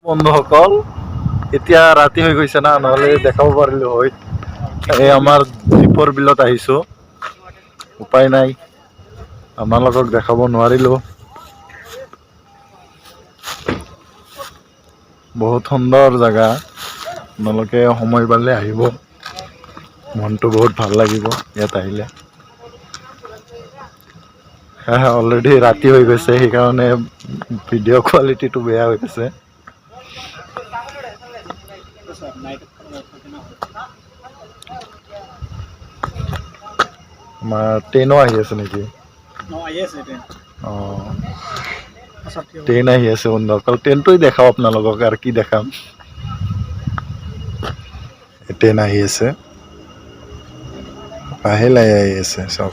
বন্ধুসকল এতিয়া ৰাতি হৈ গৈছে না, নহ'লে দেখাব পাৰিলোঁ হয়। এই আমাৰ দীপৰ বিলত আহিছোঁ, উপায় নাই, আপোনালোকক দেখাব নোৱাৰিলোঁ। বহুত সুন্দৰ জেগা, আপোনালোকে সময় পালে আহিব, মনটো বহুত ভাল লাগিব ইয়াত আহিলে। অলৰেডি ৰাতি হৈ গৈছে, সেইকাৰণে ভিডিঅ' কোৱালিটিটো বেয়া হৈ গৈছে। আমাৰ ট্ৰেইনো আহি আছে নেকি? অঁ, ট্ৰেইন আহি আছে বন্ধুসকল, ট্ৰেইনটোৱে দেখাওঁ আপোনালোকক, আৰু কি দেখাম। ট্ৰেইন আহি আছে, লাহে লাহে আহি আছে চব।